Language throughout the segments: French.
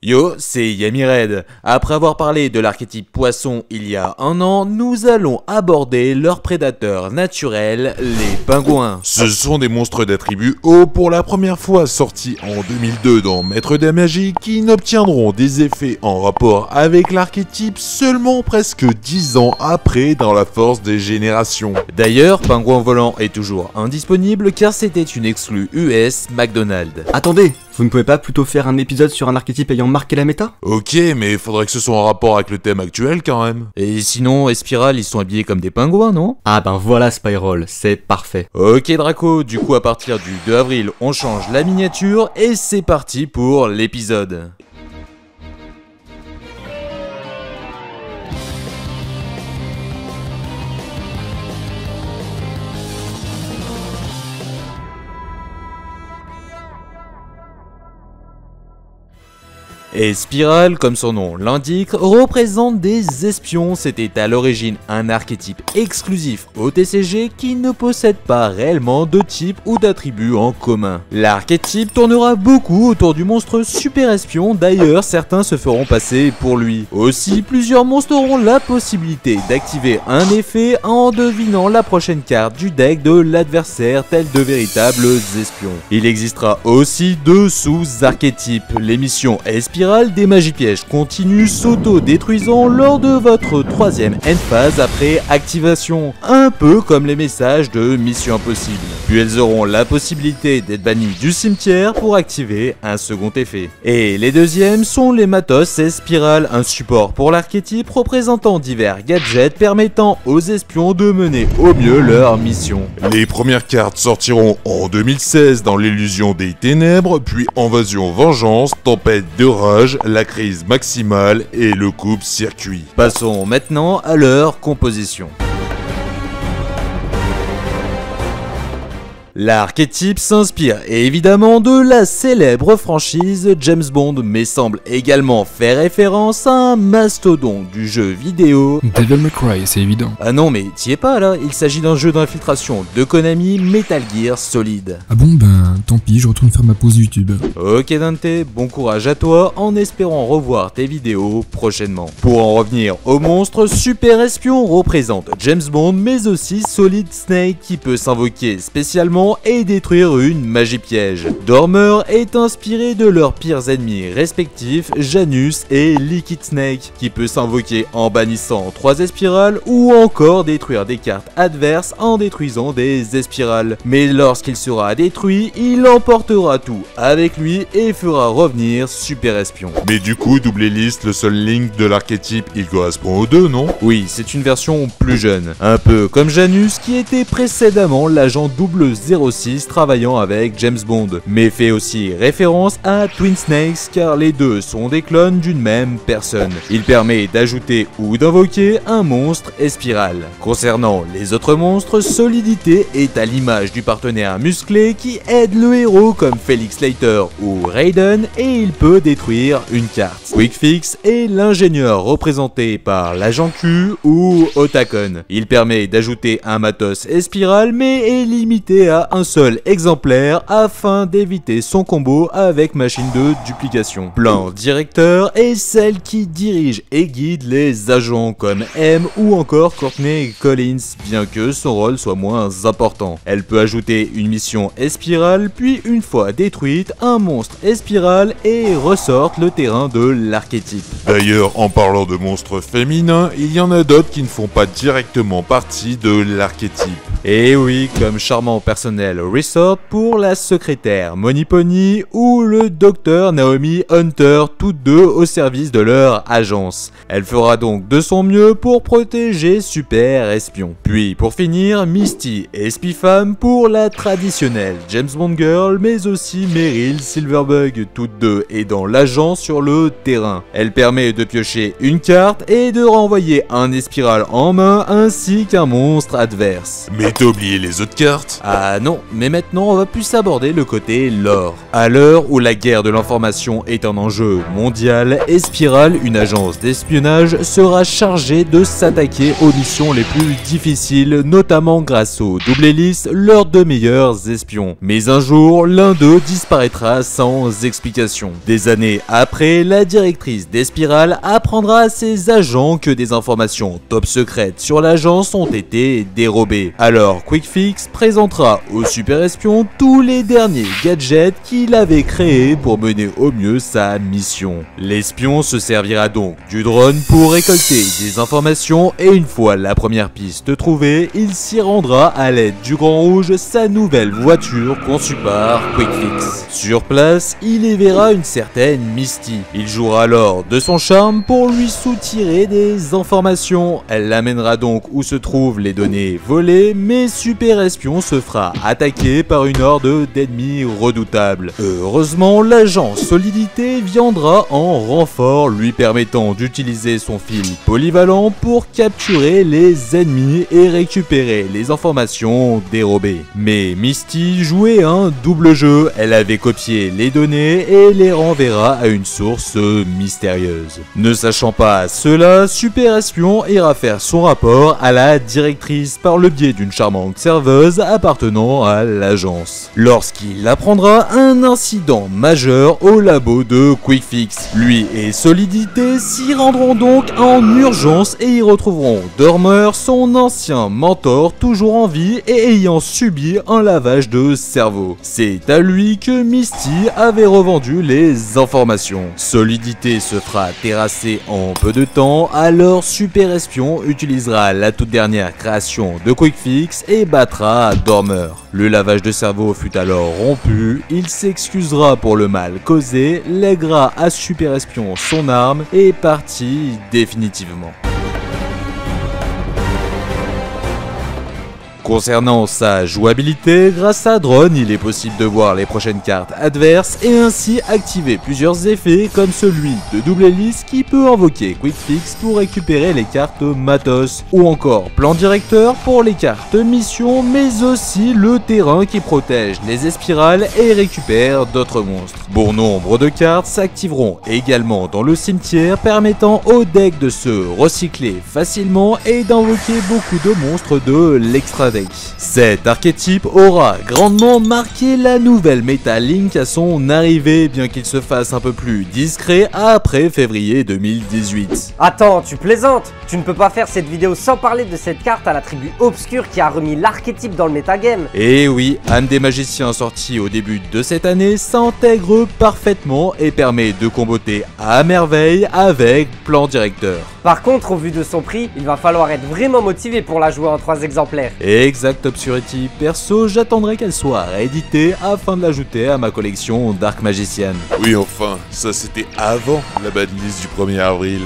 Yo, c'est Yamired. Après avoir parlé de l'archétype poisson il y a un an, nous allons aborder leur prédateur naturel, les pingouins. Ce sont des monstres d'attribut haut pour la première fois sortis en 2002 dans Maître de la Magie qui n'obtiendront des effets en rapport avec l'archétype seulement presque 10 ans après dans la force des générations. D'ailleurs, Pingouin Volant est toujours indisponible car c'était une exclue US McDonald's. Attendez, vous ne pouvez pas plutôt faire un épisode sur un archétype ayant marqué la méta? Ok, mais il faudrait que ce soit en rapport avec le thème actuel quand même. Et sinon, Espiral, ils sont habillés comme des pingouins, non? Ah ben voilà Spiral, c'est parfait. Ok Draco, du coup à partir du 2 avril, on change la miniature et c'est parti pour l'épisode. Et Spiral, comme son nom l'indique, représente des espions. C'était à l'origine un archétype exclusif au TCG qui ne possède pas réellement de type ou d'attribut en commun. L'archétype tournera beaucoup autour du monstre super espion, d'ailleurs certains se feront passer pour lui. Aussi, plusieurs monstres auront la possibilité d'activer un effet en devinant la prochaine carte du deck de l'adversaire, tels de véritables espions. Il existera aussi deux sous-archétypes, les missions Spiral des magies pièges continuent s'auto-détruisant lors de votre troisième end phase après activation, un peu comme les messages de Mission Impossible. Puis elles auront la possibilité d'être bannies du cimetière pour activer un second effet. Et les deuxièmes sont les matos et Spiral, un support pour l'archétype représentant divers gadgets permettant aux espions de mener au mieux leur mission. Les premières cartes sortiront en 2016 dans l'illusion des ténèbres, puis Invasion Vengeance, Tempête de Rage, la crise maximale et le coupe-circuit. Passons maintenant à leur composition. L'archétype s'inspire évidemment de la célèbre franchise James Bond, mais semble également faire référence à un mastodonte du jeu vidéo Devil May Cry, c'est évident. Ah non mais t'y es pas là, il s'agit d'un jeu d'infiltration de Konami, Metal Gear Solid. Ah bon ben tant pis, je retourne faire ma pause YouTube. Ok Dante, bon courage à toi en espérant revoir tes vidéos prochainement. Pour en revenir au monstre, Super Espion représente James Bond mais aussi Solid Snake qui peut s'invoquer spécialement et détruire une magie piège. Dormer est inspiré de leurs pires ennemis respectifs, Janus et Liquid Snake, qui peut s'invoquer en bannissant 3 espirales ou encore détruire des cartes adverses en détruisant des espirales. Mais lorsqu'il sera détruit, il emportera tout avec lui et fera revenir Super Espion. Mais du coup, double liste, le seul link de l'archétype, il correspond aux deux, non? Oui, c'est une version plus jeune. Un peu comme Janus qui était précédemment l'agent 006 travaillant avec James Bond, mais fait aussi référence à Twin Snakes car les deux sont des clones d'une même personne. Il permet d'ajouter ou d'invoquer un monstre Espiral. Concernant les autres monstres, Solidité est à l'image du partenaire musclé qui aide le héros comme Felix Leiter ou Raiden et il peut détruire une carte. Quick Fix est l'ingénieur représenté par l'agent Q ou Otacon. Il permet d'ajouter un matos Espiral mais est limité à un seul exemplaire afin d'éviter son combo avec machine de duplication. Plan directeur est celle qui dirige et guide les agents comme M ou encore Courtney Collins, bien que son rôle soit moins important. Elle peut ajouter une mission Espiral, puis une fois détruite, un monstre Espiral et ressorte le terrain de l'archétype. D'ailleurs, en parlant de monstres féminins, il y en a d'autres qui ne font pas directement partie de l'archétype. Et oui, comme charmant personnel Resort pour la secrétaire Money Pony ou le docteur Naomi Hunter, toutes deux au service de leur agence. Elle fera donc de son mieux pour protéger Super Espion. Puis pour finir, Misty Espifemme pour la traditionnelle James Bond Girl, mais aussi Meryl Silverbug, toutes deux aidant l'agent sur le terrain. Elle permet de piocher une carte et de renvoyer un Espiral en main ainsi qu'un monstre adverse. Mais t'as oublié les autres cartes? Ah Bah non, mais maintenant on va plus aborder le côté lore. À l'heure où la guerre de l'information est un enjeu mondial, Espiral, une agence d'espionnage, sera chargée de s'attaquer aux missions les plus difficiles, notamment grâce aux double hélices, leurs deux meilleurs espions. Mais un jour, l'un d'eux disparaîtra sans explication. Des années après, la directrice d'Espiral apprendra à ses agents que des informations top secrètes sur l'agence ont été dérobées. Alors Quick Fix présentera au super espion tous les derniers gadgets qu'il avait créés pour mener au mieux sa mission. L'espion se servira donc du drone pour récolter des informations et une fois la première piste trouvée, il s'y rendra à l'aide du Grand Rouge, sa nouvelle voiture conçue par Quick Fix. Sur place, il y verra une certaine Misty. Il jouera alors de son charme pour lui soutirer des informations. Elle l'amènera donc où se trouvent les données volées, mais Super Espion se fera attaquer par une horde d'ennemis redoutables. Heureusement, l'agent Solidité viendra en renfort, lui permettant d'utiliser son fil polyvalent pour capturer les ennemis et récupérer les informations dérobées. Mais Misty jouait un double jeu, elle avait copié les données et les renverra à une source mystérieuse. Ne sachant pas cela, Super Espion ira faire son rapport à la directrice par le biais d'une charmante serveuse appartenant à l'agence. Lorsqu'il apprendra un incident majeur au labo de Quick Fix, lui et Solidité s'y rendront donc en urgence et y retrouveront Dormer, son ancien mentor toujours en vie et ayant subi un lavage de cerveau. C'est à lui que Misty avait revendu les informations. Solidité se fera terrasser en peu de temps, alors Super Espion utilisera la toute dernière création de Quick Fix et battra Dormer. Le lavage de cerveau fut alors rompu, il s'excusera pour le mal causé, lèguera à Super Espion son arme et partit définitivement. Concernant sa jouabilité, grâce à Drone, il est possible de voir les prochaines cartes adverses et ainsi activer plusieurs effets comme celui de double hélice qui peut invoquer Quick Fix pour récupérer les cartes matos ou encore plan directeur pour les cartes mission, mais aussi le terrain qui protège les espirales et récupère d'autres monstres. Bon nombre de cartes s'activeront également dans le cimetière, permettant au deck de se recycler facilement et d'invoquer beaucoup de monstres de l'extra deck. Cet archétype aura grandement marqué la nouvelle méta Link à son arrivée, bien qu'il se fasse un peu plus discret après février 2018. Attends, tu plaisantes? Tu ne peux pas faire cette vidéo sans parler de cette carte à la tribu obscure qui a remis l'archétype dans le métagame. Et oui, Âme des magiciens sorti au début de cette année s'intègre parfaitement et permet de comboter à merveille avec plan directeur. Par contre, au vu de son prix, il va falloir être vraiment motivé pour la jouer en 3 exemplaires. Exact Obscurity, perso j'attendrai qu'elle soit rééditée afin de l'ajouter à ma collection Dark Magician. Oui, enfin, ça c'était avant la banlist du 1er avril.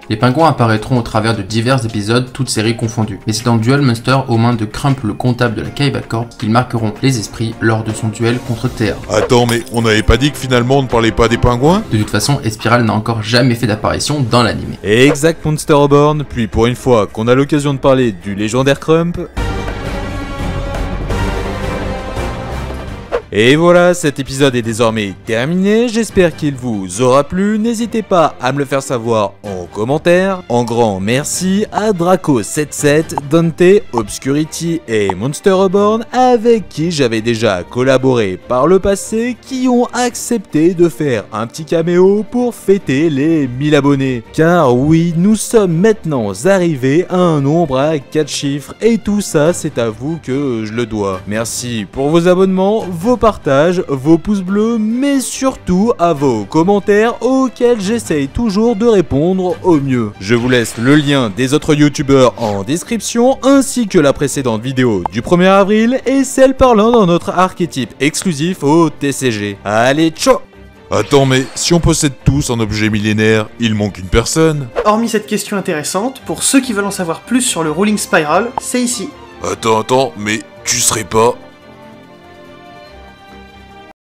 Les pingouins apparaîtront au travers de divers épisodes, toutes séries confondues. Mais c'est dans Duel Monster aux mains de Crump, le comptable de la Kaiba Corp, qu'ils marqueront les esprits lors de son duel contre Thea. Attends, mais on n'avait pas dit que finalement on ne parlait pas des pingouins? De toute façon, Espiral n'a encore jamais fait d'apparition dans l'anime. Exact Monster Reborn, puis pour une fois qu'on a l'occasion de parler du légendaire Crump... Et voilà, cet épisode est désormais terminé, j'espère qu'il vous aura plu, n'hésitez pas à me le faire savoir en commentaire. En grand merci à Draco77, Dante, Obscurity et Monster Reborn avec qui j'avais déjà collaboré par le passé, qui ont accepté de faire un petit caméo pour fêter les 1000 abonnés. Car oui, nous sommes maintenant arrivés à un nombre à 4 chiffres et tout ça c'est à vous que je le dois. Merci pour vos abonnements, vos partages, vos pouces bleus, mais surtout à vos commentaires auxquels j'essaye toujours de répondre au mieux. Je vous laisse le lien des autres youtubeurs en description, ainsi que la précédente vidéo du 1er avril et celle parlant d'un autre archétype exclusif au TCG. Allez, ciao! Attends, mais si on possède tous un objet millénaire, il manque une personne? Hormis cette question intéressante, pour ceux qui veulent en savoir plus sur le Rolling Spiral, c'est ici. Attends, mais tu serais pas...